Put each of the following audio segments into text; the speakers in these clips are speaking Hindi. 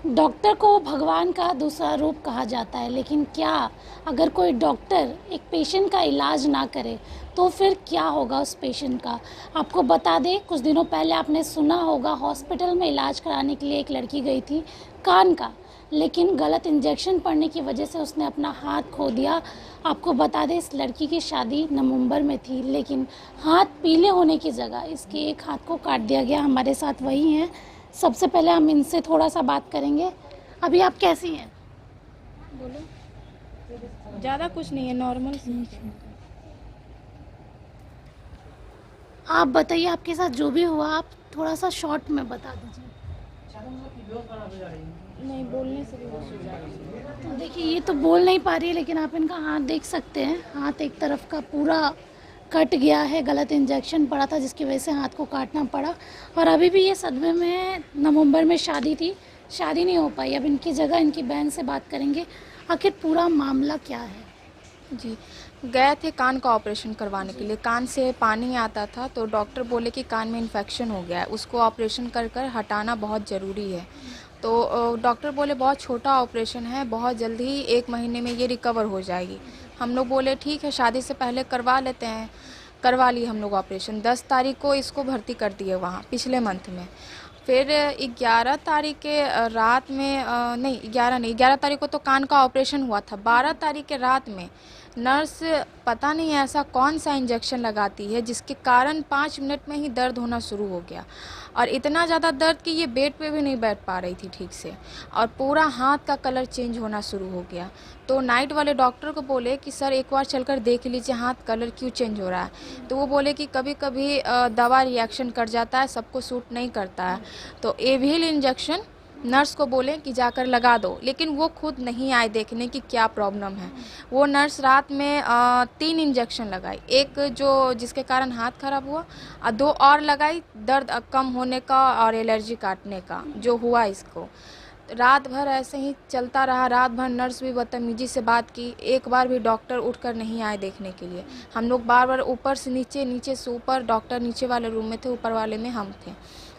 डॉक्टर को भगवान का दूसरा रूप कहा जाता है, लेकिन क्या अगर कोई डॉक्टर एक पेशेंट का इलाज ना करे तो फिर क्या होगा उस पेशेंट का। आपको बता दें, कुछ दिनों पहले आपने सुना होगा हॉस्पिटल में इलाज कराने के लिए एक लड़की गई थी कान का, लेकिन गलत इंजेक्शन पड़ने की वजह से उसने अपना हाथ खो दिया। आपको बता दें, इस लड़की की शादी नवंबर में थी, लेकिन हाथ पीले होने की जगह इसके एक हाथ को काट दिया गया। हमारे साथ वही हैं। सबसे पहले हम इनसे थोड़ा सा बात करेंगे। अभी आप कैसी हैं? बोलो। ज़्यादा कुछ नहीं है, नॉर्मल सी। आप बताइए, आपके साथ जो भी हुआ आप थोड़ा सा शॉर्ट में बता दीजिए। नहीं, बोलने से भी बेहोश हो जाती है। तो देखिए, ये तो बोल नहीं पा रही है, लेकिन आप इनका हाथ देख सकते हैं। हाथ एक तरफ का पूरा कट गया है, गलत इंजेक्शन पड़ा था जिसकी वजह से हाथ को काटना पड़ा। और अभी भी ये सदमे में है। नवंबर में शादी थी, शादी नहीं हो पाई। अब इनकी जगह इनकी बहन से बात करेंगे, आखिर पूरा मामला क्या है। जी, गए थे कान का ऑपरेशन करवाने के लिए। कान से पानी आता था तो डॉक्टर बोले कि कान में इन्फेक्शन हो गया है, उसको ऑपरेशन कर कर हटाना बहुत ज़रूरी है। तो डॉक्टर बोले बहुत छोटा ऑपरेशन है, बहुत जल्दी ही 1 महीने में ये रिकवर हो जाएगी। हम लोग बोले ठीक है, शादी से पहले करवा लेते हैं। करवा ली हम लोग ऑपरेशन। 10 तारीख को इसको भर्ती कर दिए वहाँ, पिछले मंथ में। फिर 11 तारीख के रात में नहीं, 11 नहीं, 11 तारीख को तो कान का ऑपरेशन हुआ था। 12 तारीख के रात में नर्स पता नहीं ऐसा कौन सा इंजेक्शन लगाती है जिसके कारण 5 मिनट में ही दर्द होना शुरू हो गया। और इतना ज़्यादा दर्द कि ये बेड पे भी नहीं बैठ पा रही थी ठीक से, और पूरा हाथ का कलर चेंज होना शुरू हो गया। तो नाइट वाले डॉक्टर को बोले कि सर एक बार चलकर देख लीजिए हाथ कलर क्यों चेंज हो रहा है। तो वो बोले कि कभी कभी दवा रिएक्शन कर जाता है, सबको सूट नहीं करता है। तो एविल इंजेक्शन नर्स को बोले कि जाकर लगा दो, लेकिन वो खुद नहीं आए देखने की क्या प्रॉब्लम है। वो नर्स रात में 3 इंजेक्शन लगाई, एक जो जिसके कारण हाथ खराब हुआ, और 2 और लगाई दर्द कम होने का और एलर्जी काटने का जो हुआ इसको। रात भर ऐसे ही चलता रहा। रात भर नर्स भी बदतमीजी से बात की, एक बार भी डॉक्टर उठकर नहीं आए देखने के लिए। हम लोग बार बार ऊपर से नीचे, नीचे से ऊपर, डॉक्टर नीचे वाले रूम में थे, ऊपर वाले में हम थे।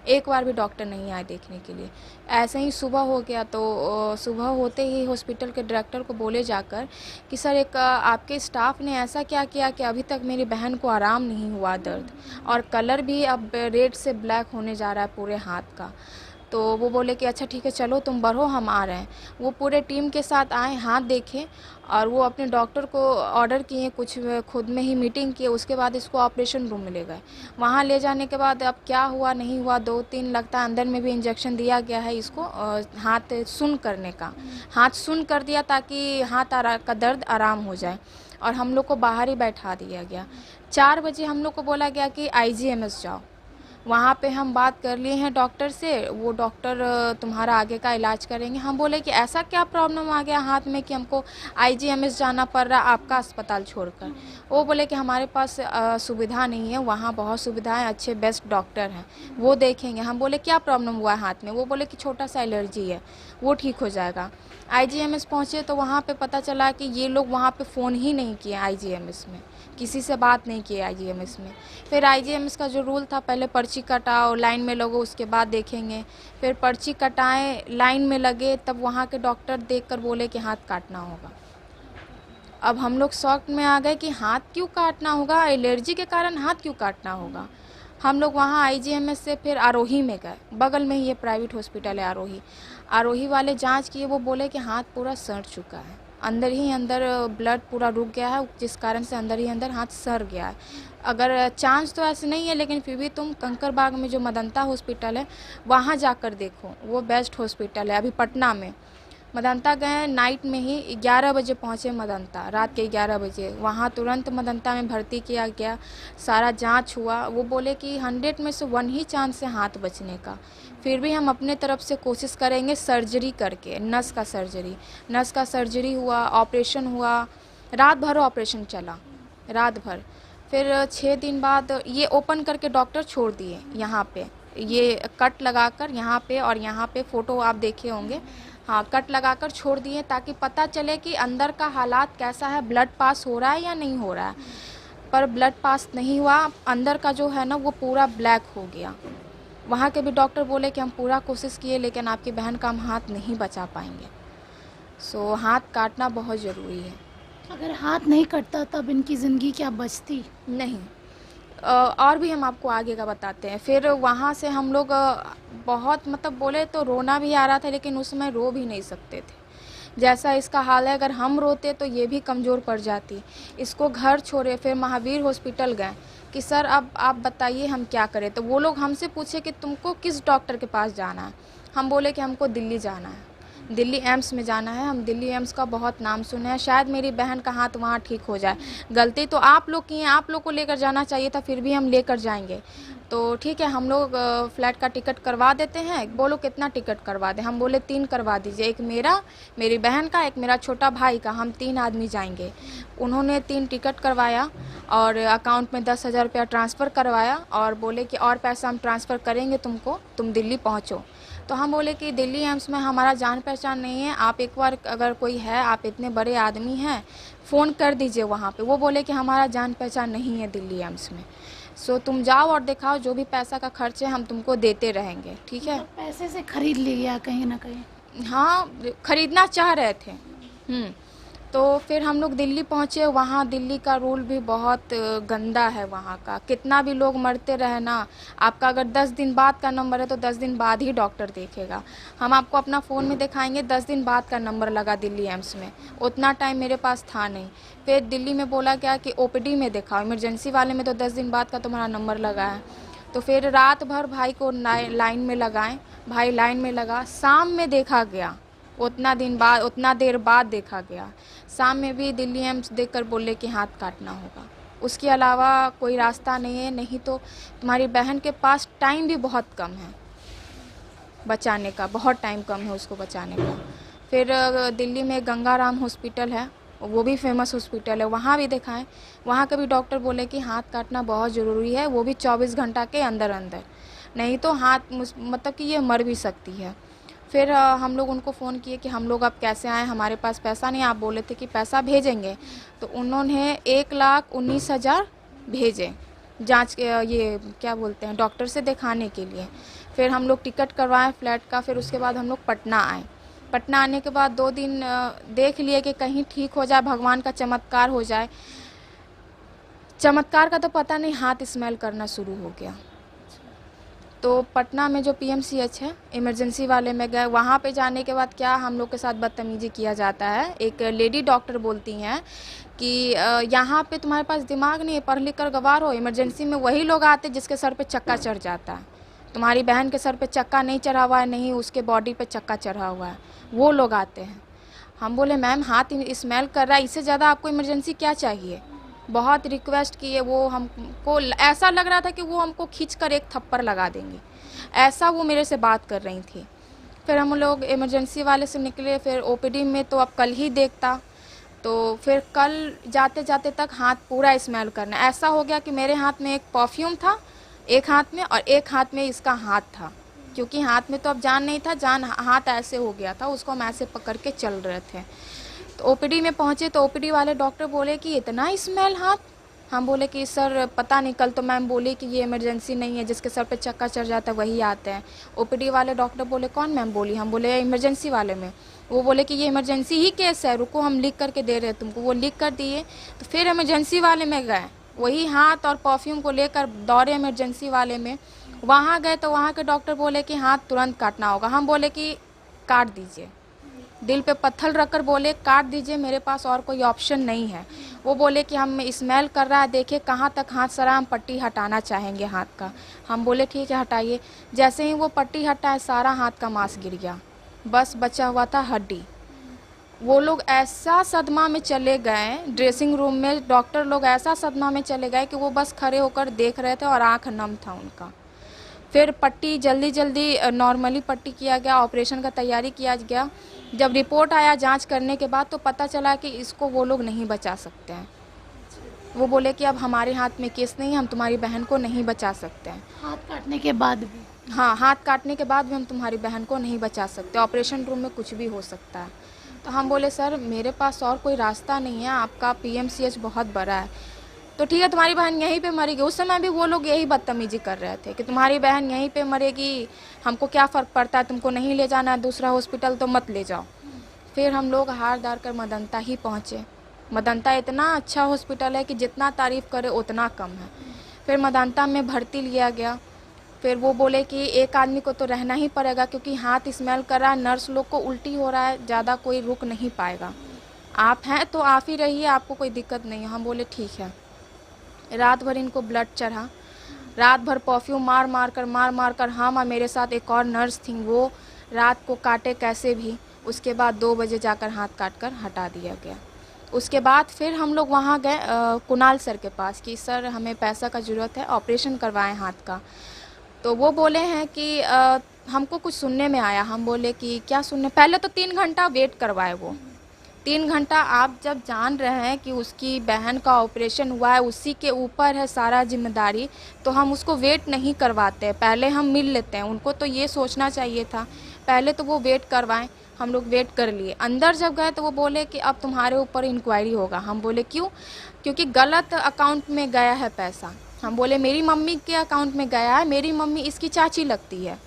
एक बार भी डॉक्टर नहीं आए देखने के लिए। ऐसे ही सुबह हो गया तो सुबह होते ही हॉस्पिटल के डायरेक्टर को बोले जाकर कि सर एक आपके स्टाफ ने ऐसा क्या किया कि अभी तक मेरी बहन को आराम नहीं हुआ दर्द, और कलर भी अब रेड से ब्लैक होने जा रहा है पूरे हाथ का। तो वो बोले कि अच्छा ठीक है, चलो तुम बढ़ो, हम आ रहे हैं। वो पूरे टीम के साथ आए, हाथ देखे, और वो अपने डॉक्टर को ऑर्डर किए, कुछ खुद में ही मीटिंग किए। उसके बाद इसको ऑपरेशन रूम में ले गए। वहाँ ले जाने के बाद अब क्या हुआ नहीं हुआ, 2-3 लगता है अंदर में भी इंजेक्शन दिया गया है इसको हाथ सुन करने का। हाथ सुन कर दिया ताकि हाथ का दर्द आराम हो जाए, और हम लोग को बाहर ही बैठा दिया गया। 4 बजे हम लोग को बोला गया कि IGMS जाओ। वहाँ पे हम बात कर लिए हैं डॉक्टर से, वो डॉक्टर तुम्हारा आगे का इलाज करेंगे। हम बोले कि ऐसा क्या प्रॉब्लम आ गया हाथ में कि हमको IGMS जाना पड़ रहा आपका अस्पताल छोड़कर। वो बोले कि हमारे पास सुविधा नहीं है, वहाँ बहुत सुविधाएं, अच्छे बेस्ट डॉक्टर हैं, वो देखेंगे। हम बोले क्या प्रॉब्लम हुआ है हाथ में। वो बोले कि छोटा सा एलर्जी है, वो ठीक हो जाएगा। IGMS पहुँचे तो वहाँ पे पता चला कि ये लोग वहाँ पे फ़ोन ही नहीं किए IGMS में, किसी से बात नहीं की IGMS में। फिर IGMS का जो रूल था, पहले पर्ची कटाओ, लाइन में लगो, उसके बाद देखेंगे। फिर पर्ची कटाएं, लाइन में लगे, तब वहाँ के डॉक्टर देखकर बोले कि हाथ काटना होगा। अब हम लोग शॉक में आ गए कि हाथ क्यों काटना होगा, एलर्जी के कारण हाथ क्यों काटना होगा। हम लोग वहाँ IGMS से फिर आरोही में गए, बगल में ही ये प्राइवेट हॉस्पिटल है आरोही। आरोही वाले जांच किए, वो बोले कि हाथ पूरा सड़ चुका है, अंदर ही अंदर ब्लड पूरा रुक गया है, जिस कारण से अंदर ही अंदर हाथ सड़ गया है। अगर चांस तो ऐसे नहीं है, लेकिन फिर भी तुम कंकरबाग में जो मदंता हॉस्पिटल है वहाँ जाकर देखो, वो बेस्ट हॉस्पिटल है अभी पटना में। मदंता गए, नाइट में ही 11 बजे पहुँचे मदंता, रात के 11 बजे। वहाँ तुरंत मदंता में भर्ती किया गया, सारा जांच हुआ। वो बोले कि 100 में से 1 ही चांस है हाथ बचने का। फिर भी हम अपने तरफ से कोशिश करेंगे सर्जरी करके, नस का सर्जरी हुआ, ऑपरेशन हुआ, रात भर ऑपरेशन चला, रात भर। फिर 6 दिन बाद ये ओपन करके डॉक्टर छोड़ दिए। यहाँ पे ये कट लगाकर, यहाँ पे और यहाँ पे फ़ोटो आप देखे होंगे, हाँ, कट लगाकर छोड़ दिए ताकि पता चले कि अंदर का हालात कैसा है, ब्लड पास हो रहा है या नहीं हो रहा है। पर ब्लड पास नहीं हुआ, अंदर का जो है ना वो पूरा ब्लैक हो गया, वहाँ के भी डॉक्टर बोले कि हम पूरा कोशिश किए लेकिन आपकी बहन का हम हाथ नहीं बचा पाएंगे। सो हाथ काटना बहुत ज़रूरी है। अगर हाथ नहीं कटता तब इनकी ज़िंदगी क्या बचती? नहीं, और भी हम आपको आगे का बताते हैं। फिर वहाँ से हम लोग बहुत मतलब बोले तो रोना भी आ रहा था, लेकिन उस समय रो भी नहीं सकते थे। जैसा इसका हाल है, अगर हम रोते तो ये भी कमज़ोर पड़ जाती। इसको घर छोड़े, फिर महावीर हॉस्पिटल गए कि सर अब आप बताइए हम क्या करें। तो वो लोग हमसे पूछे कि तुमको किस डॉक्टर के पास जाना है। हम बोले कि हमको दिल्ली जाना है, दिल्ली एम्स में जाना है। हम दिल्ली एम्स का बहुत नाम सुने हैं, शायद मेरी बहन का हाथ वहाँ ठीक हो जाए। गलती तो आप लोग की है, आप लोग को लेकर जाना चाहिए था, फिर भी हम लेकर जाएंगे। तो ठीक है, हम लोग फ़्लाइट का टिकट करवा देते हैं। बोलो कितना टिकट करवा दें? हम बोले 3 करवा दीजिए, एक मेरा, मेरी बहन का, एक मेरा छोटा भाई का, हम 3 आदमी जाएंगे। उन्होंने 3 टिकट करवाया और अकाउंट में 10,000 रुपया ट्रांसफ़र करवाया और बोले कि और पैसा हम ट्रांसफ़र करेंगे तुमको, तुम दिल्ली पहुँचो। तो हम बोले कि दिल्ली एम्स में हमारा जान पहचान नहीं है, आप एक बार अगर कोई है, आप इतने बड़े आदमी हैं, फ़ोन कर दीजिए वहाँ पे। वो बोले कि हमारा जान पहचान नहीं है दिल्ली एम्स में, सो तुम जाओ और दिखाओ, जो भी पैसा का खर्च है हम तुमको देते रहेंगे, ठीक है। मतलब पैसे से खरीद लिया कहीं ना कहीं। हाँ, खरीदना चाह रहे थे। तो फिर हम लोग दिल्ली पहुँचे। वहाँ दिल्ली का रूल भी बहुत गंदा है वहाँ का। कितना भी लोग मरते रहे ना, आपका अगर 10 दिन बाद का नंबर है तो 10 दिन बाद ही डॉक्टर देखेगा। हम आपको अपना फ़ोन में दिखाएंगे, 10 दिन बाद का नंबर लगा दिल्ली एम्स में। उतना टाइम मेरे पास था नहीं। फिर दिल्ली में बोला गया कि ओपीडी में दिखाओ, इमरजेंसी वाले में तो 10 दिन बाद का तुम्हारा नंबर लगा है। तो फिर रात भर भाई को लाइन में लगाएं, भाई लाइन में लगा। शाम में देखा गया, उतना देर बाद देखा गया। शाम में भी दिल्ली एम्स देखकर बोले कि हाथ काटना होगा, उसके अलावा कोई रास्ता नहीं है। नहीं तो तुम्हारी बहन के पास टाइम भी बहुत कम है बचाने का, बहुत टाइम कम है उसको बचाने का। फिर दिल्ली में गंगाराम हॉस्पिटल है, वो भी फेमस हॉस्पिटल है, वहाँ भी दिखाएं। वहाँ के भी डॉक्टर बोले कि हाथ काटना बहुत ज़रूरी है, वो भी 24 घंटा के अंदर अंदर, नहीं तो हाथ मतलब कि ये मर भी सकती है। फिर हम लोग उनको फ़ोन किए कि हम लोग अब कैसे आएँ, हमारे पास पैसा नहीं। आप बोले थे कि पैसा भेजेंगे, तो उन्होंने 1,19,000 भेजे जांच के, ये क्या बोलते हैं, डॉक्टर से दिखाने के लिए। फिर हम लोग टिकट करवाएं फ़्लाइट का। फिर उसके बाद हम लोग पटना आए। पटना आने के बाद 2 दिन देख लिए कि कहीं ठीक हो जाए, भगवान का चमत्कार हो जाए। चमत्कार का तो पता नहीं, हाथ स्मेल करना शुरू हो गया। तो पटना में जो पीएमसीएच है, इमरजेंसी वाले में गए। वहाँ पे जाने के बाद क्या हम लोग के साथ बदतमीजी किया जाता है। एक लेडी डॉक्टर बोलती हैं कि यहाँ पे तुम्हारे पास दिमाग नहीं है, पढ़ लिख कर गंवार हो। इमरजेंसी में वही लोग आते जिसके सर पे चक्का चढ़ जाता है। तुम्हारी बहन के सर पे चक्का नहीं चढ़ा हुआ है, नहीं उसके बॉडी पे चक्का चढ़ा हुआ है, वो लोग आते हैं। हम बोले मैम हाथ स्मेल कर रहा है, इससे ज़्यादा आपको इमरजेंसी क्या चाहिए। बहुत रिक्वेस्ट किए, वो हमको ऐसा लग रहा था कि वो हमको खींचकर एक थप्पड़ लगा देंगे, ऐसा वो मेरे से बात कर रही थी। फिर हम लोग इमरजेंसी वाले से निकले। फिर ओपीडी में तो अब कल ही देखता, तो फिर कल जाते जाते तक हाथ पूरा स्मेल करना। ऐसा हो गया कि मेरे हाथ में एक परफ्यूम था एक हाथ में, और एक हाथ में इसका हाथ था, क्योंकि हाथ में तो अब जान नहीं था, जान हाथ ऐसे हो गया था, उसको हम ऐसे पकड़ के चल रहे थे। तो ओपीडी में पहुँचे तो ओपीडी वाले डॉक्टर बोले कि इतना स्मेल हाथ। हम बोले कि सर पता नहीं, कल तो मैम बोली कि ये इमरजेंसी नहीं है, जिसके सर पे चक्का चढ़ जाता है वही आते हैं। ओपीडी वाले डॉक्टर बोले कौन मैम बोली? हम बोले इमरजेंसी वाले में। वो बोले कि ये इमरजेंसी ही केस है, रुको हम लिख करके दे रहे हैं तुमको। वो लिख कर दिए। तो फिर इमरजेंसी वाले में गए, वही हाथ और परफ्यूम को लेकर दौड़े इमरजेंसी वाले में। वहाँ गए तो वहाँ के डॉक्टर बोले कि हाथ तुरंत काटना होगा। हम बोले कि काट दीजिए, दिल पे पत्थर रखकर बोले काट दीजिए, मेरे पास और कोई ऑप्शन नहीं है। वो बोले कि हम स्मेल कर रहा है, देखिए कहाँ तक हाथ सरा, हम पट्टी हटाना चाहेंगे हाथ का। हम बोले ठीक है हटाइए। जैसे ही वो पट्टी हटाए, सारा हाथ का मांस गिर गया, बस बचा हुआ था हड्डी। वो लोग ऐसा सदमा में चले गए, ड्रेसिंग रूम में डॉक्टर लोग ऐसा सदमा में चले गए कि वो बस खड़े होकर देख रहे थे और आँख नम था उनका। फिर पट्टी जल्दी जल्दी नॉर्मली पट्टी किया गया, ऑपरेशन का तैयारी किया गया। जब रिपोर्ट आया जांच करने के बाद तो पता चला कि इसको वो लोग नहीं बचा सकते हैं। वो बोले कि अब हमारे हाथ में केस नहीं है, हम तुम्हारी बहन को नहीं बचा सकते हैं। हाथ काटने के बाद भी? हाँ, हाथ काटने के बाद भी हम तुम्हारी बहन को नहीं बचा सकते, ऑपरेशन रूम में कुछ भी हो सकता है। तो हम बोले सर मेरे पास और कोई रास्ता नहीं है, आपका पीएमसीएच बहुत बड़ा है, तो ठीक है तुम्हारी बहन यहीं पे मरेगी। उस समय भी वो लोग यही बदतमीजी कर रहे थे कि तुम्हारी बहन यहीं पे मरेगी, हमको क्या फ़र्क पड़ता है, तुमको नहीं ले जाना है दूसरा हॉस्पिटल तो मत ले जाओ। फिर हम लोग हार डार कर मदनता ही पहुँचे। मदनता इतना अच्छा हॉस्पिटल है कि जितना तारीफ़ करे उतना कम है। फिर मदनता में भर्ती लिया गया। फिर वो बोले कि एक आदमी को तो रहना ही पड़ेगा क्योंकि हाथ स्मेल कर रहा है, नर्स लोग को उल्टी हो रहा है, ज़्यादा कोई रुक नहीं पाएगा, आप हैं तो आप ही रहिए, आपको कोई दिक्कत नहीं है। हम बोले ठीक है। रात भर इनको ब्लड चढ़ा, रात भर परफ्यूम मार मार कर हम और मेरे साथ एक और नर्स थी, वो रात को काटे कैसे भी। उसके बाद 2 बजे जाकर हाथ काट कर हटा दिया गया। उसके बाद फिर हम लोग वहाँ गए कुणाल सर के पास कि सर हमें पैसा का ज़रूरत है, ऑपरेशन करवाएं हाथ का। तो वो बोले हैं कि हमको कुछ सुनने में आया। हम बोले कि क्या सुनने, पहले तो 3 घंटा वेट करवाए वो। 3 घंटा आप जब जान रहे हैं कि उसकी बहन का ऑपरेशन हुआ है, उसी के ऊपर है सारा जिम्मेदारी, तो हम उसको वेट नहीं करवाते, पहले हम मिल लेते हैं। उनको तो ये सोचना चाहिए था, पहले तो वो वेट करवाएं। हम लोग वेट कर लिए। अंदर जब गए तो वो बोले कि अब तुम्हारे ऊपर इंक्वायरी होगा। हम बोले क्यों? क्योंकि गलत अकाउंट में गया है पैसा। हम बोले मेरी मम्मी के अकाउंट में गया है, मेरी मम्मी इसकी चाची लगती है,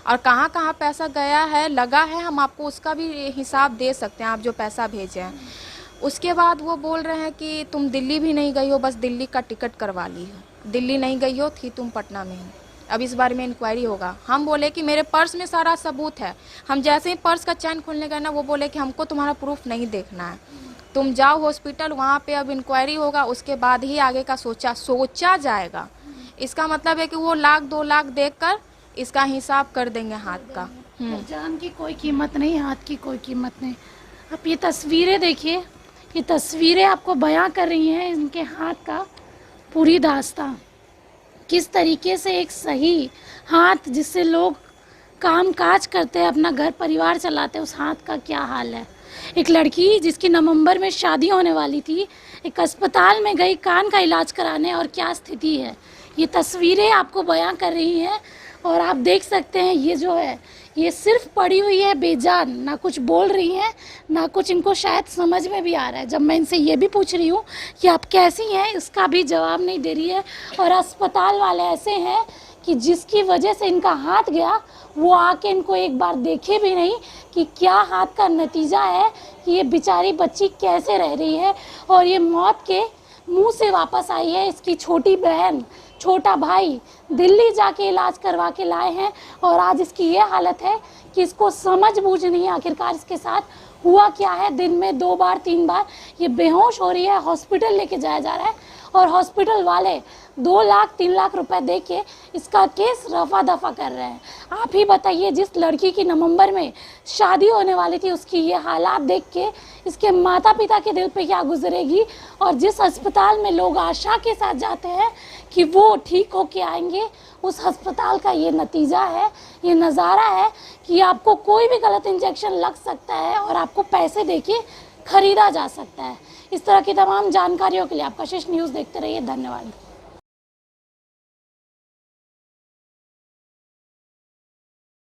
और कहाँ कहाँ पैसा गया है लगा है हम आपको उसका भी हिसाब दे सकते हैं, आप जो पैसा भेजे हैं। उसके बाद वो बोल रहे हैं कि तुम दिल्ली भी नहीं गई हो, बस दिल्ली का टिकट करवा ली हो, दिल्ली नहीं गई हो, थी तुम पटना में ही, अब इस बारे में इंक्वायरी होगा। हम बोले कि मेरे पर्स में सारा सबूत है। हम जैसे ही पर्स का चैन खोलने गए ना, वो बोले कि हमको तुम्हारा प्रूफ नहीं देखना है, तुम जाओ हॉस्पिटल, वहाँ पे अब इंक्वायरी होगा, उसके बाद ही आगे का सोचा जाएगा। इसका मतलब है कि वो 1-2 लाख देकर इसका हिसाब कर देंगे हाथ का। जान की कोई कीमत नहीं, हाथ की कोई कीमत नहीं। आप ये तस्वीरें देखिए, ये तस्वीरें आपको बयां कर रही हैं इनके हाथ का पूरी दास्तां, किस तरीके से एक सही हाथ जिससे लोग काम काज करते हैं, अपना घर परिवार चलाते हैं, उस हाथ का क्या हाल है। एक लड़की जिसकी नवंबर में शादी होने वाली थी, एक अस्पताल में गई कान का इलाज कराने, और क्या स्थिति है। ये तस्वीरें आपको बयां कर रही हैं, और आप देख सकते हैं ये जो है ये सिर्फ पड़ी हुई है बेजान, ना कुछ बोल रही हैं, ना कुछ इनको शायद समझ में भी आ रहा है। जब मैं इनसे ये भी पूछ रही हूँ कि आप कैसी हैं, इसका भी जवाब नहीं दे रही है। और अस्पताल वाले ऐसे हैं कि जिसकी वजह से इनका हाथ गया, वो आके इनको एक बार देखे भी नहीं कि क्या हाथ का नतीजा है, कि ये बेचारी बच्ची कैसे रह रही है, और ये मौत के मुंह से वापस आई है। इसकी छोटी बहन, छोटा भाई दिल्ली जाके इलाज करवा के लाए हैं, और आज इसकी ये हालत है कि इसको समझ बूझ नहीं आखिरकार इसके साथ हुआ क्या है। दिन में 2 बार 3 बार ये बेहोश हो रही है, हॉस्पिटल लेके जाया जा रहा है, और हॉस्पिटल वाले 2 लाख 3 लाख रुपए दे के इसका केस रफा दफा कर रहे हैं। आप ही बताइए, जिस लड़की की नवंबर में शादी होने वाली थी, उसकी ये हालात देख के इसके माता पिता के दिल पे क्या गुजरेगी, और जिस अस्पताल में लोग आशा के साथ जाते हैं कि वो ठीक होके आएंगे, उस अस्पताल का ये नतीजा है, ये नज़ारा है कि आपको कोई भी गलत इंजेक्शन लग सकता है और आपको पैसे देके खरीदा जा सकता है। इस तरह की तमाम जानकारियों के लिए आप कशिश न्यूज़ देखते रहिए। धन्यवाद।